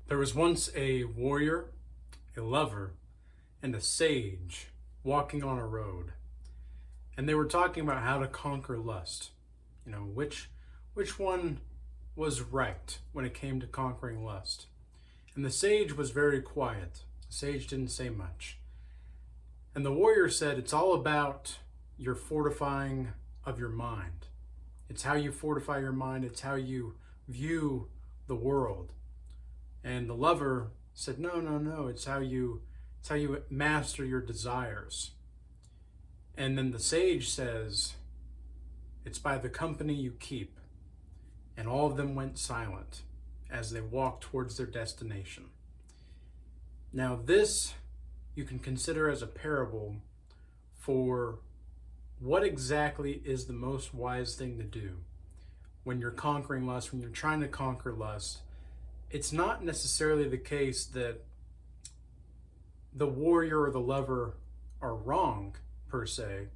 There was once a warrior, a lover, and a sage walking on a road, and they were talking about how to conquer lust. Which one was right when it came to conquering lust. And the sage was very quiet. The sage didn't say much. And the warrior said, it's all about your fortifying of your mind. It's how you fortify your mind. It's how you view the world. And the lover said, no. It's how you master your desires. And then the sage says, it's by the company you keep. And all of them went silent as they walked towards their destination. Now this you can consider as a parable for what exactly is the most wise thing to do when you're conquering lust, when you're trying to conquer lust. It's not necessarily the case that the warrior or the lover are wrong per se,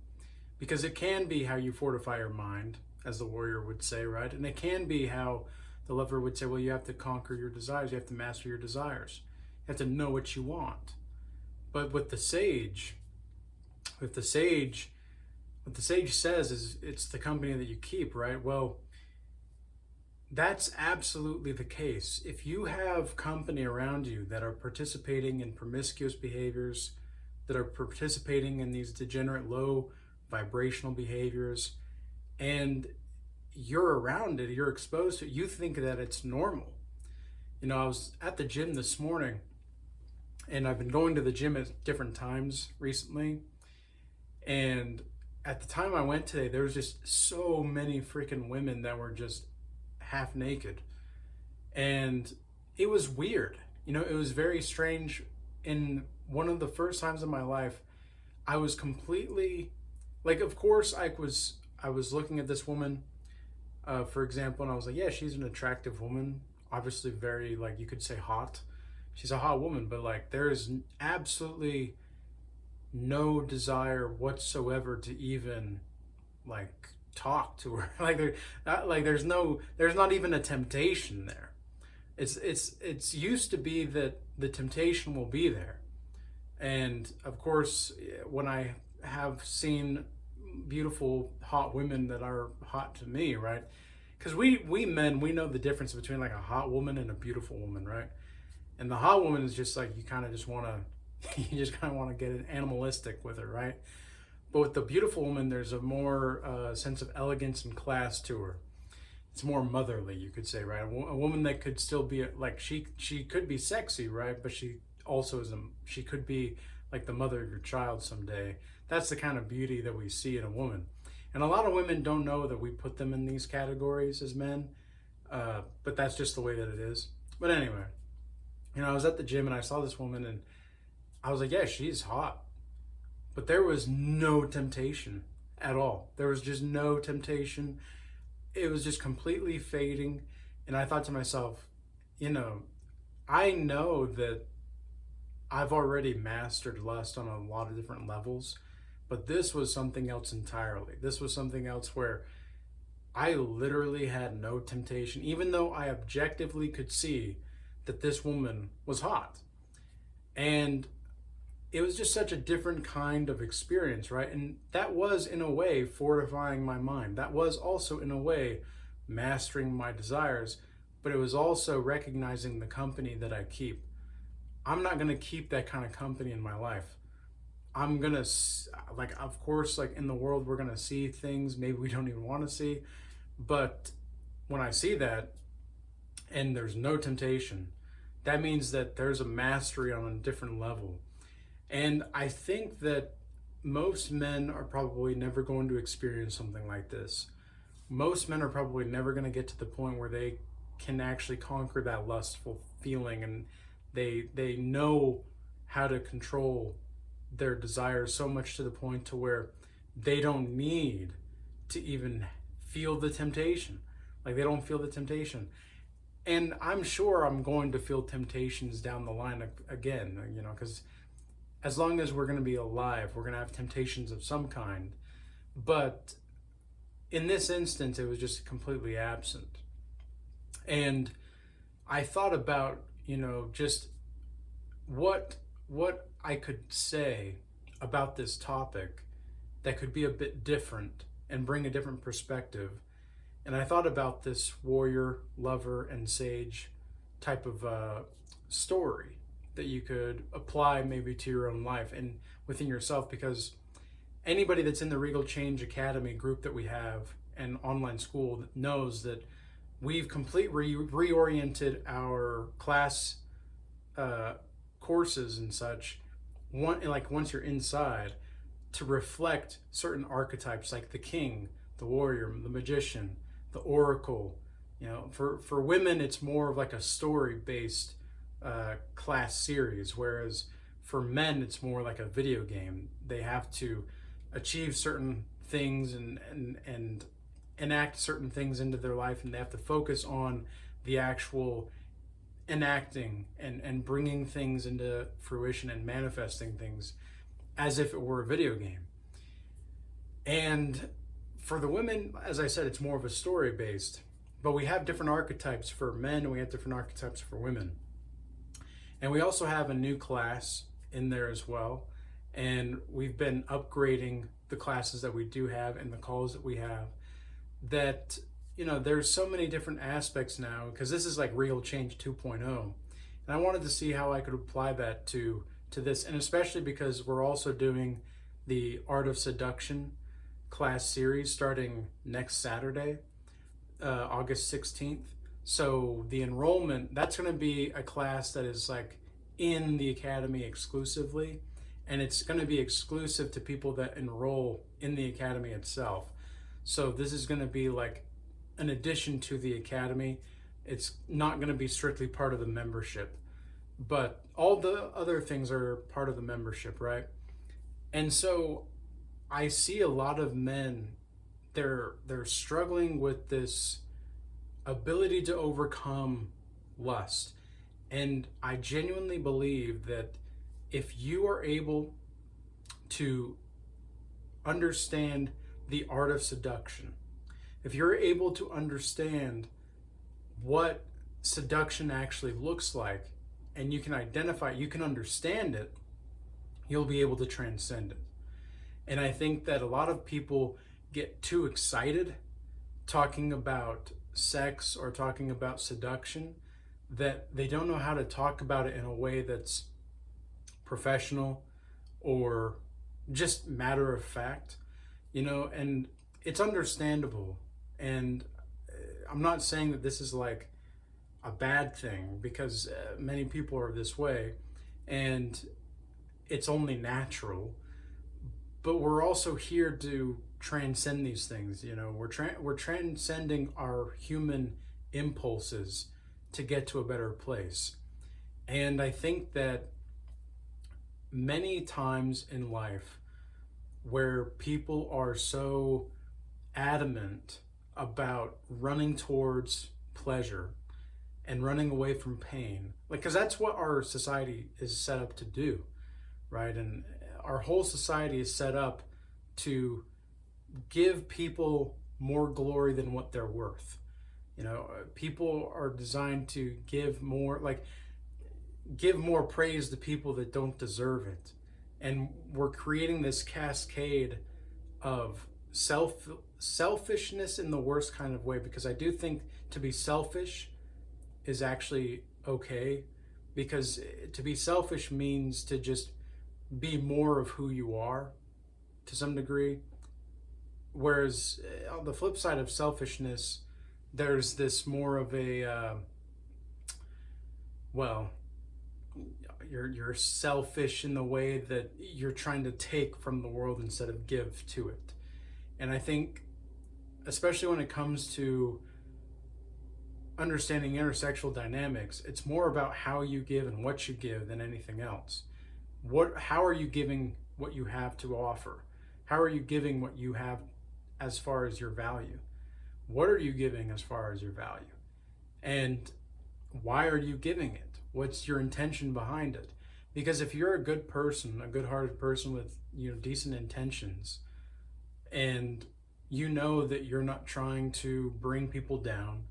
because it can be how you fortify your mind, as the warrior would say, right? And it can be how the lover would say, well, you have to conquer your desires, you have to master your desires, you have to know what you want. But what the sage says is it's the company that you keep, right? Well, that's absolutely the case. If you have company around you that are participating in promiscuous behaviors, that are participating in these degenerate low vibrational behaviors, and you're around it, you're exposed to it, you think that it's normal. I was at the gym this morning, and I've been going to the gym at different times recently, and at the time I went today, there was just so many freaking women that were just half naked, and it was weird. It was very strange. In one of the first times in my life, I was completely, of course I was looking at this woman, for example, and I was like, yeah, she's an attractive woman, obviously very, you could say hot. She's a hot woman, but there is absolutely no desire whatsoever to even talk to her. There's not even a temptation there. It's used to be that the temptation will be there. And of course, when I have seen beautiful hot women that are hot to me, right? Because we men, we know the difference between a hot woman and a beautiful woman, right? And the hot woman is just you kind of just want to you just kind of want to get animalistic with her, right? But with the beautiful woman, there's a more sense of elegance and class to her. It's more motherly, you could say, right? A woman that could still be she could be sexy, right? But she also she could be like the mother of your child someday. That's the kind of beauty that we see in a woman. And a lot of women don't know that we put them in these categories as men, but that's just the way that it is. But anyway, I was at the gym and I saw this woman and I was like, yeah, she's hot. But there was no temptation at all. There was just no temptation. It was just completely fading. And I thought to myself, I know that I've already mastered lust on a lot of different levels, but this was something else entirely. This was something else where I literally had no temptation, even though I objectively could see that this woman was hot. And it was just such a different kind of experience, right? And that was, in a way, fortifying my mind. That was also, in a way, mastering my desires, but it was also recognizing the company that I keep. I'm not going to keep that kind of company in my life. I'm going to, of course, in the world, we're going to see things maybe we don't even want to see. But when I see that and there's no temptation, that means that there's a mastery on a different level. And I think that most men are probably never going to experience something like this. Most men are probably never going to get to the point where they can actually conquer that lustful feeling, and they know how to control their desires so much to the point to where they don't need to even feel the temptation. They don't feel the temptation. And I'm sure I'm going to feel temptations down the line again, because as long as we're going to be alive, we're going to have temptations of some kind. But in this instance, it was just completely absent. And I thought about, just what I could say about this topic that could be a bit different and bring a different perspective. And I thought about this warrior, lover, and sage type of story that you could apply maybe to your own life and within yourself, because anybody that's in the Regal Change Academy group that we have and online school knows that we've completely reoriented our class courses and such, once you're inside, to reflect certain archetypes like the king, the warrior, the magician, the oracle. For women, it's more of like a story-based class series, whereas for men, it's more like a video game. They have to achieve certain things and enact certain things into their life, and they have to focus on the actual enacting and bringing things into fruition and manifesting things as if it were a video game. And for the women, as I said, it's more of a story based, but we have different archetypes for men and we have different archetypes for women. And we also have a new class in there as well. And we've been upgrading the classes that we do have and the calls that we have, that there's so many different aspects now, because this is like Real Change 2.0. And I wanted to see how I could apply that to this, and especially because we're also doing the Art of Seduction class series starting next Saturday, August 16th. So the enrollment, that's going to be a class that is like in the academy exclusively, and it's going to be exclusive to people that enroll in the academy itself. So this is going to be like an addition to the academy. It's not going to be strictly part of the membership, but all the other things are part of the membership, right? And so I see a lot of men, they're struggling with this ability to overcome lust. And I genuinely believe that if you are able to understand the art of seduction, if you're able to understand what seduction actually looks like, and you can identify, you can understand it, you'll be able to transcend it. And I think that a lot of people get too excited talking about sex or talking about seduction, that they don't know how to talk about it in a way that's professional or just matter of fact, and it's understandable. And I'm not saying that this is like a bad thing, because many people are this way and it's only natural, but we're also here to transcend these things. We're transcending our human impulses to get to a better place. And I think that many times in life where people are so adamant about running towards pleasure and running away from pain, because that's what our society is set up to do, right? And our whole society is set up to give people more glory than what they're worth. People are designed to give more praise to people that don't deserve it. And we're creating this cascade of selfishness in the worst kind of way, because I do think to be selfish is actually okay, because to be selfish means to just be more of who you are to some degree. Whereas on the flip side of selfishness, there's this more of a you're selfish in the way that you're trying to take from the world instead of give to it. And I think, especially when it comes to understanding intersexual dynamics, it's more about how you give and what you give than anything else. How are you giving what you have to offer? How are you giving what you have as far as your value? What are you giving as far as your value? And why are you giving it? What's your intention behind it? Because if you're a good person, a good-hearted person with decent intentions, and you know that you're not trying to bring people down,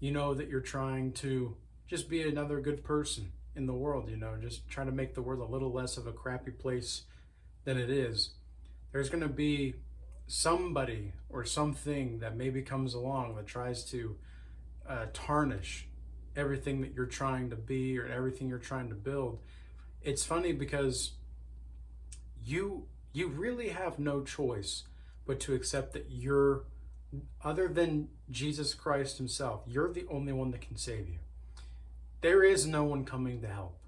you know that you're trying to just be another good person in the world, just try to make the world a little less of a crappy place than it is. There's going to be somebody or something that maybe comes along that tries to tarnish everything that you're trying to be or everything you're trying to build. It's funny because you really have no choice but to accept that you're, other than Jesus Christ himself, you're the only one that can save you. There is no one coming to help.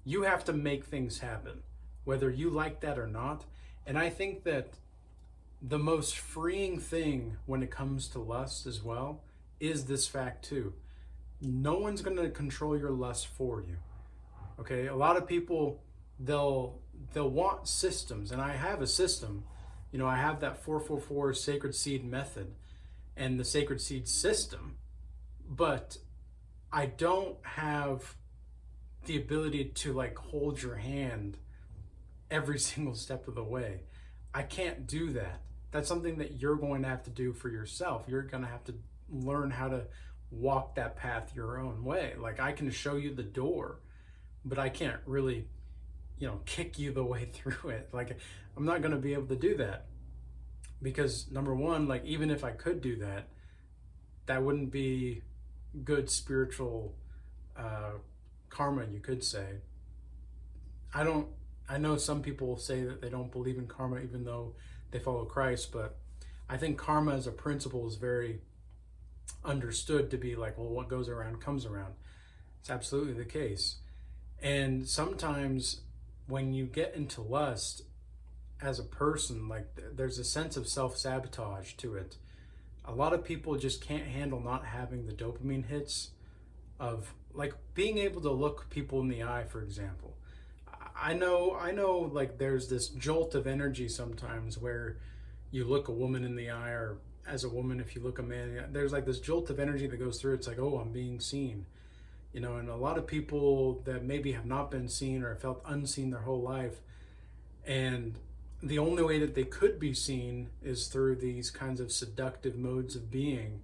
You have to make things happen, whether you like that or not. And I think that the most freeing thing when it comes to lust as well is this fact too. No one's going to control your lust for you. Okay? A lot of people, they'll want systems, and I have a system. I have that 444 sacred seed method and the sacred seed system, but I don't have the ability to like hold your hand every single step of the way. I can't do that. That's something that you're going to have to do for yourself. You're going to have to learn how to walk that path your own way. Like, I can show you the door, but I can't really, kick you the way through it. Like, I'm not going to be able to do that because, number one, like, even if I could do that, that wouldn't be good spiritual karma, you could say. I know some people say that they don't believe in karma even though they follow Christ, but I think karma as a principle is very understood to be like, well, what goes around comes around. It's absolutely the case. And sometimes when you get into lust as a person, like, there's a sense of self-sabotage to it. A lot of people just can't handle not having the dopamine hits of like being able to look people in the eye, for example. I know like there's this jolt of energy sometimes where you look a woman in the eye, or as a woman, if you look a man in the eye, there's like this jolt of energy that goes through. It's like, oh, I'm being seen. And a lot of people that maybe have not been seen or felt unseen their whole life, and the only way that they could be seen is through these kinds of seductive modes of being.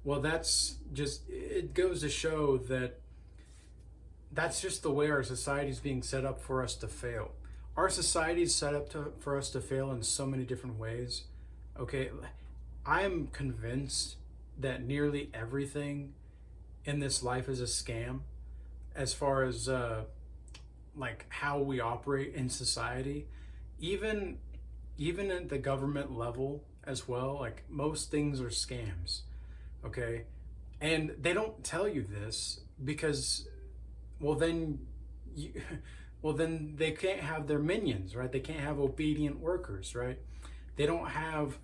Well, it goes to show that that's just the way our society is being set up for us to fail. Our society is set up for us to fail in so many different ways. Okay, I am convinced that nearly everything in this life is a scam, as far as like how we operate in society, even at the government level as well. Like, most things are scams, okay? And they don't tell you this because, well, then they can't have their minions, right? They can't have obedient workers, right? They don't have.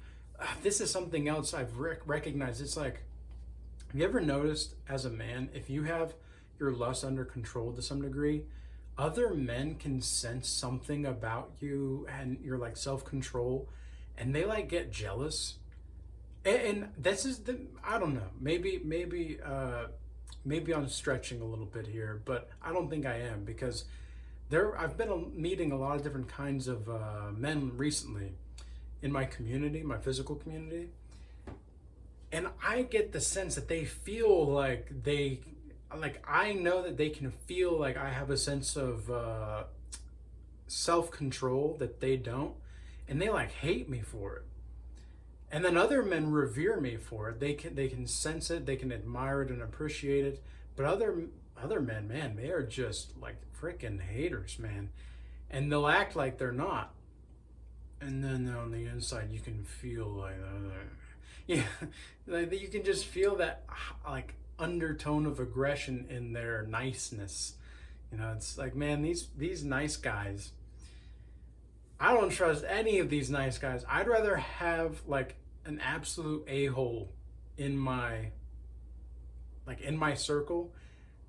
This is something else I've recognized. It's like, have you ever noticed as a man, if you have your lust under control to some degree, other men can sense something about you and your like self-control, and they like get jealous. And this is I don't know, maybe I'm stretching a little bit here, but I don't think I am, because I've been meeting a lot of different kinds of men recently in my community, my physical community. And I get the sense that they feel like I know that they can feel like I have a sense of self-control that they don't, and they like hate me for it. And then other men revere me for it. They can sense it, they can admire it and appreciate it. But other men, man, they are just like freaking haters, man. And they'll act like they're not. And then on the inside, you can feel like, like you can just feel that like undertone of aggression in their niceness. It's like, man, these nice guys, I don't trust any of these nice guys. I'd rather have like an absolute a-hole in my circle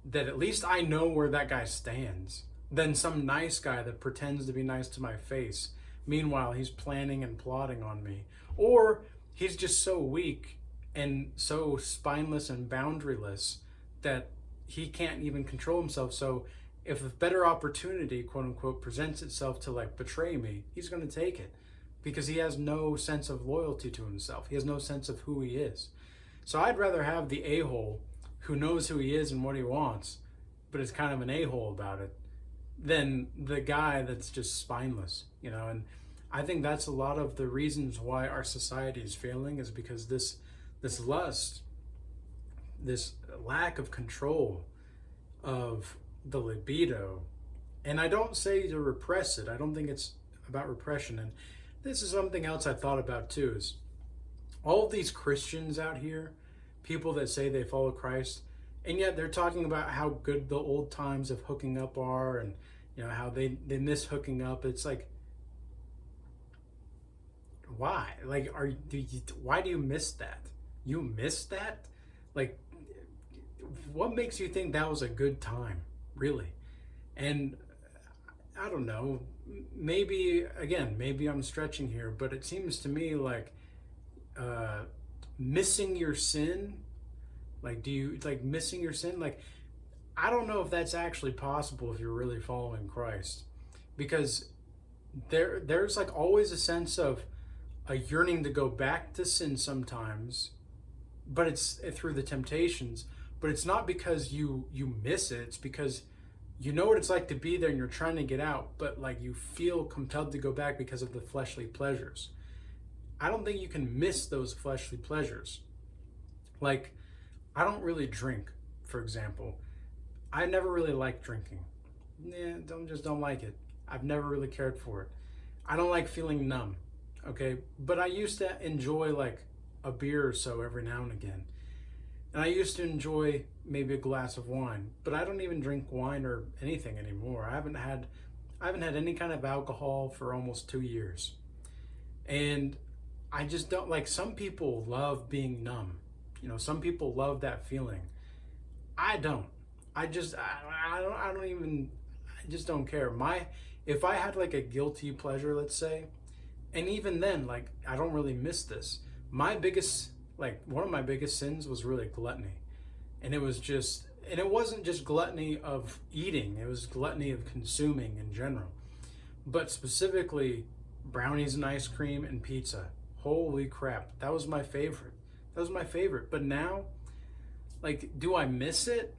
that at least I know where that guy stands, than some nice guy that pretends to be nice to my face. Meanwhile, he's planning and plotting on me. Or he's just so weak and so spineless and boundaryless that he can't even control himself. So if a better opportunity, quote unquote, presents itself to like betray me, he's going to take it, because he has no sense of loyalty to himself. He has no sense of who he is. So I'd rather have the a-hole who knows who he is and what he wants, but is kind of an a-hole about it, than the guy that's just spineless, And I think that's a lot of the reasons why our society is failing, is because this lust, this lack of control of the libido. And I don't say to repress it. I don't think it's about repression. And this is something else I thought about too, is all of these Christians out here, people that say they follow Christ, and yet they're talking about how good the old times of hooking up are, and how they miss hooking up. It's like, why? Like, why do you miss that? You miss that? Like, what makes you think that was a good time, really? And I don't know, maybe I'm stretching here, but it seems to me like missing your sin, like, do you like missing your sin? Like, I don't know if that's actually possible if you're really following Christ, because there's like always a sense of a yearning to go back to sin sometimes, but it's through the temptations. But it's not because you miss it. It's because you know what it's like to be there and you're trying to get out, but like you feel compelled to go back because of the fleshly pleasures. I don't think you can miss those fleshly pleasures. Like, I don't really drink, for example. I never really liked drinking. Don't like it. I've never really cared for it. I don't like feeling numb, okay? But I used to enjoy like a beer or so every now and again. And I used to enjoy maybe a glass of wine, but I don't even drink wine or anything anymore. I haven't had any kind of alcohol for almost 2 years. And I just don't like, some people love being numb. Some people love that feeling. I don't. I just don't care. If I had like a guilty pleasure, let's say, and even then, like, I don't really miss this. One of my biggest sins was really gluttony. And it wasn't just gluttony of eating, it was gluttony of consuming in general. But specifically, brownies and ice cream and pizza. Holy crap, that was my favorite. But now, like, do I miss it?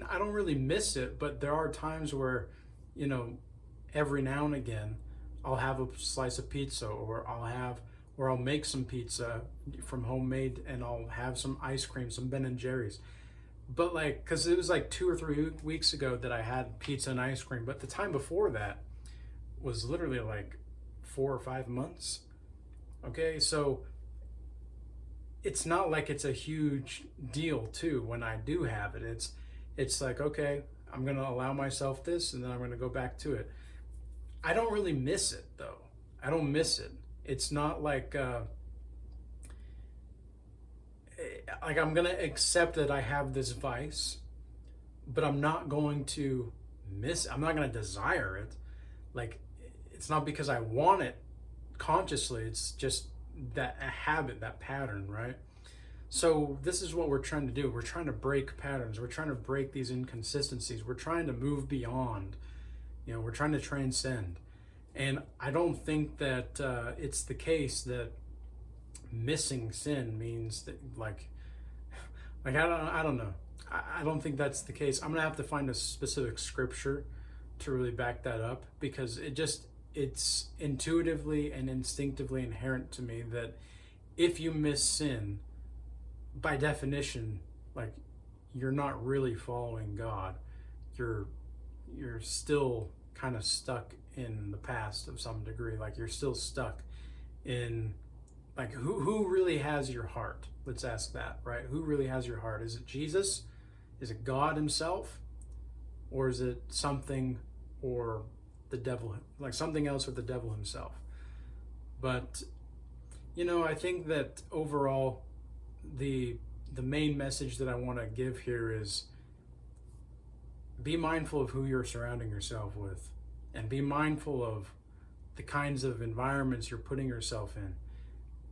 I don't really miss it, but there are times where, every now and again, I'll have a slice of pizza, or I'll make some pizza from homemade, and I'll have some ice cream, some Ben and Jerry's. But like, cause it was like 2 or 3 weeks ago that I had pizza and ice cream, but the time before that was literally like 4 or 5 months. Okay, so it's not like it's a huge deal too when I do have it. It's like, okay, I'm gonna allow myself this, and then I'm gonna go back to it. I don't really miss it though. I don't miss it. It's not like I'm gonna accept that I have this vice, but I'm not going to I'm not gonna desire it. Like, it's not because I want it consciously, it's just that a habit, that pattern, right? So this is what we're trying to do. We're trying to break patterns. We're trying to break these inconsistencies. We're trying to move beyond. We're trying to transcend. And I don't think that it's the case that missing sin means that like I don't know. I don't think that's the case. I'm gonna have to find a specific scripture to really back that up, because it's intuitively and instinctively inherent to me that if you miss sin, by definition, like, you're not really following God. You're still kind of stuck in the past of some degree. Like, you're still stuck in, like, who really has your heart? Let's ask that, right? Who really has your heart? Is it Jesus? Is it God himself? Or is it something, or the devil, like something else, or the devil himself? But I think that overall, the main message that I want to give here is, be mindful of who you're surrounding yourself with, and be mindful of the kinds of environments you're putting yourself in,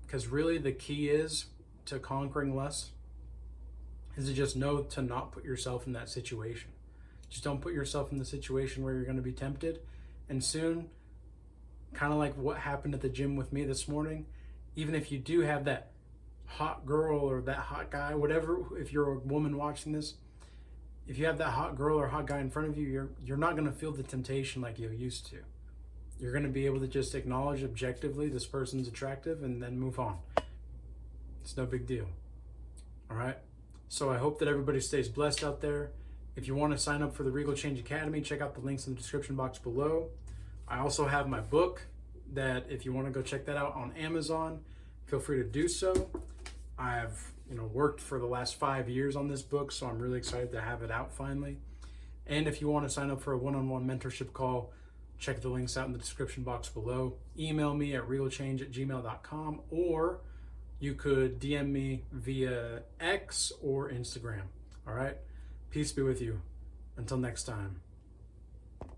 because really the key is to conquering lust is to just know to not put yourself in that situation. Just don't put yourself in the situation where you're going to be tempted, and soon, kind of like what happened at the gym with me this morning, even if you do have that hot girl or that hot guy, whatever, if you're a woman watching this, if you have that hot girl or hot guy in front of you, you're not going to feel the temptation like you used to. You're going to be able to just acknowledge objectively this person's attractive and then move on. It's no big deal. All right? So I hope that everybody stays blessed out there. If you want to sign up for the Regal Change Academy, check out the links in the description box below. I also have my book that if you want to go check that out on Amazon, feel free to do so. I've worked for the last 5 years on this book, so I'm really excited to have it out finally. And if you want to sign up for a one-on-one mentorship call, check the links out in the description box below. Email me at regalchange@gmail.com, or you could DM me via X or Instagram. All right? Peace be with you. Until next time.